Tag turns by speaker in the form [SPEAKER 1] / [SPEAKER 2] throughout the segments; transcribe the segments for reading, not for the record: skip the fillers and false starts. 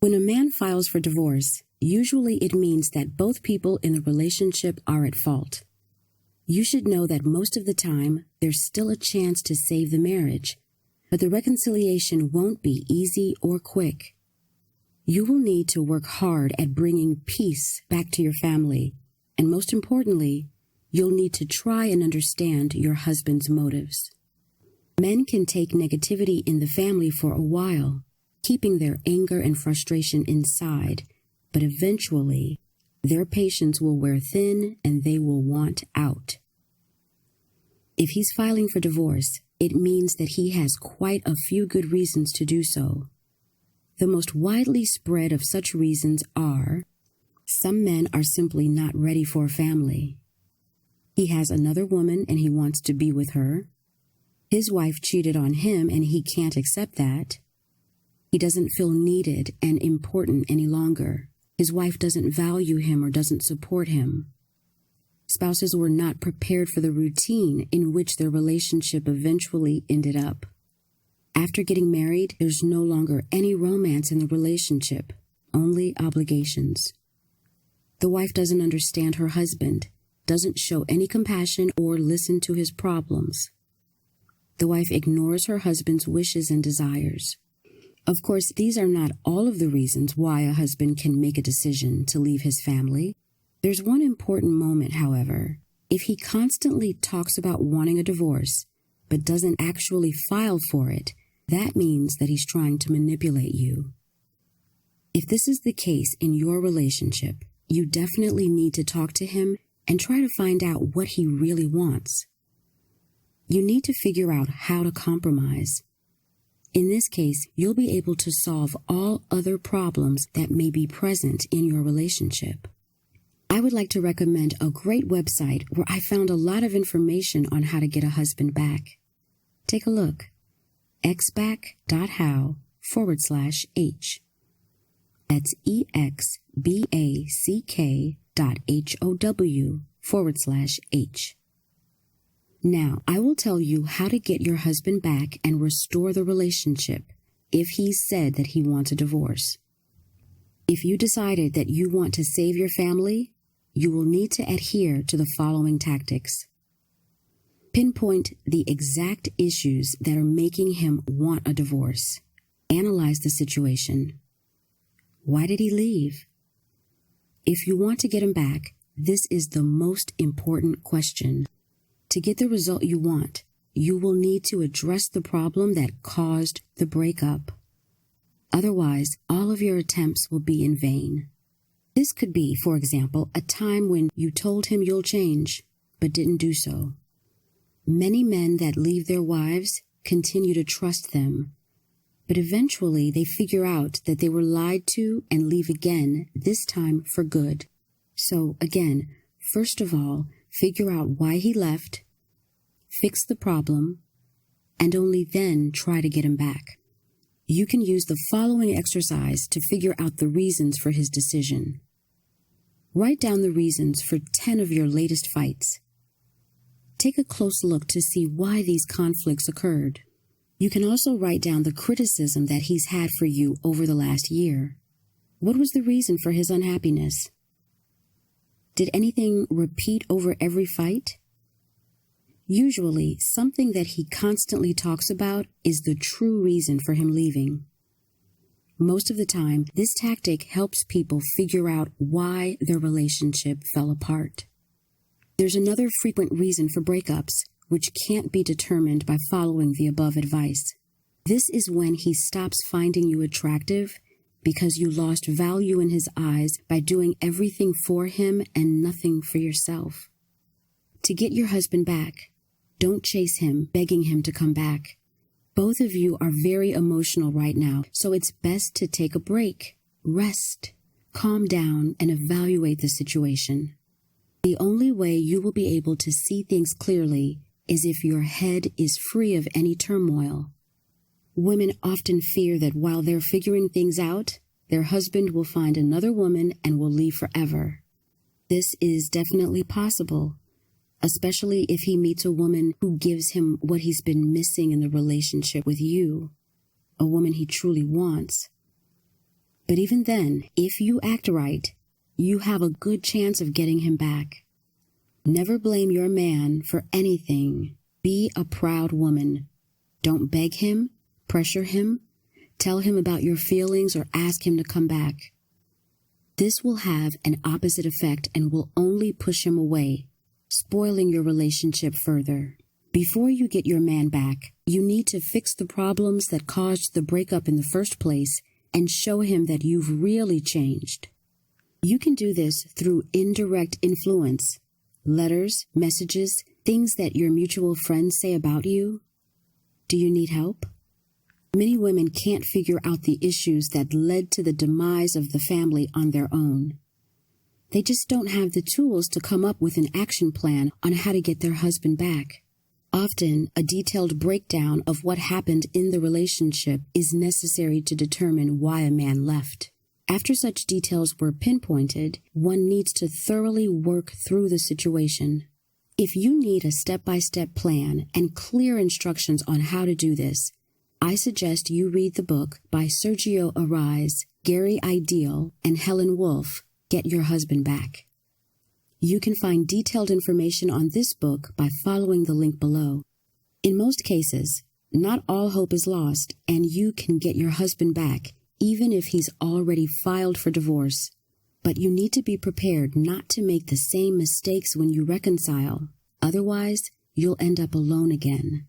[SPEAKER 1] When a man files for divorce, usually it means that both people in the relationship are at fault. You should know that most of the time, there's still a chance to save the marriage, but the reconciliation won't be easy or quick. You will need to work hard at bringing peace back to your family, and most importantly, you'll need to try and understand your husband's motives. Men can take negativity in the family for a while, keeping their anger and frustration inside, but eventually, their patience will wear thin and they will want out. If he's filing for divorce, it means that he has quite a few good reasons to do so. The most widely spread of such reasons are: some men are simply not ready for a family. He has another woman and he wants to be with her. His wife cheated on him and he can't accept that. He doesn't feel needed and important any longer. His wife doesn't value him or doesn't support him. Spouses were not prepared for the routine in which their relationship eventually ended up. After getting married, there's no longer any romance in the relationship, only obligations. The wife doesn't understand her husband, doesn't show any compassion or listen to his problems. The wife ignores her husband's wishes and desires. Of course, these are not all of the reasons why a husband can make a decision to leave his family. There's one important moment, however. If he constantly talks about wanting a divorce, but doesn't actually file for it, that means that he's trying to manipulate you. If this is the case in your relationship, you definitely need to talk to him and try to find out what he really wants. You need to figure out how to compromise. In this case, you'll be able to solve all other problems that may be present in your relationship. I would like to recommend a great website where I found a lot of information on how to get a husband back. Take a look. exback.how/H. That's exback.how/H. Now, I will tell you how to get your husband back and restore the relationship if he said that he wants a divorce. If you decided that you want to save your family, you will need to adhere to the following tactics. Pinpoint the exact issues that are making him want a divorce. Analyze the situation. Why did he leave? If you want to get him back, this is the most important question. To get the result you want, you will need to address the problem that caused the breakup. Otherwise, all of your attempts will be in vain. This could be, for example, a time when you told him you'll change, but didn't do so. Many men that leave their wives continue to trust them, but eventually they figure out that they were lied to and leave again, this time for good. So again, first of all, figure out why he left, fix the problem, and only then try to get him back. You can use the following exercise to figure out the reasons for his decision. Write down the reasons for 10 of your latest fights. Take a close look to see why these conflicts occurred. You can also write down the criticism that he's had for you over the last year. What was the reason for his unhappiness? Did anything repeat over every fight? Usually, something that he constantly talks about is the true reason for him leaving. Most of the time, this tactic helps people figure out why their relationship fell apart. There's another frequent reason for breakups, which can't be determined by following the above advice. This is when he stops finding you attractive because you lost value in his eyes by doing everything for him and nothing for yourself. To get your husband back, don't chase him, begging him to come back. Both of you are very emotional right now, so it's best to take a break, rest, calm down, and evaluate the situation. The only way you will be able to see things clearly is if your head is free of any turmoil. Women often fear that while they're figuring things out, their husband will find another woman and will leave forever. This is definitely possible, especially if he meets a woman who gives him what he's been missing in the relationship with you, a woman he truly wants. But even then, if you act right, you have a good chance of getting him back. Never blame your man for anything. Be a proud woman. Don't beg him, pressure him, tell him about your feelings, or ask him to come back. This will have an opposite effect and will only push him away, spoiling your relationship further. Before you get your man back, you need to fix the problems that caused the breakup in the first place and show him that you've really changed. You can do this through indirect influence, letters, messages, things that your mutual friends say about you. Do you need help? Many women can't figure out the issues that led to the demise of the family on their own. They just don't have the tools to come up with an action plan on how to get their husband back. Often, a detailed breakdown of what happened in the relationship is necessary to determine why a man left. After such details were pinpointed, one needs to thoroughly work through the situation. If you need a step-by-step plan and clear instructions on how to do this, I suggest you read the book by Sergio Arias, Gary Ideal, and Helen Wolf, Get Your Husband Back. You can find detailed information on this book by following the link below. In most cases, not all hope is lost, and you can get your husband back, even if he's already filed for divorce. But you need to be prepared not to make the same mistakes when you reconcile. Otherwise, you'll end up alone again.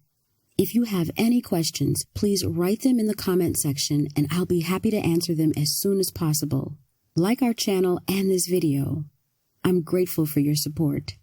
[SPEAKER 1] If you have any questions, please write them in the comment section and I'll be happy to answer them as soon as possible. Like our channel and this video. I'm grateful for your support.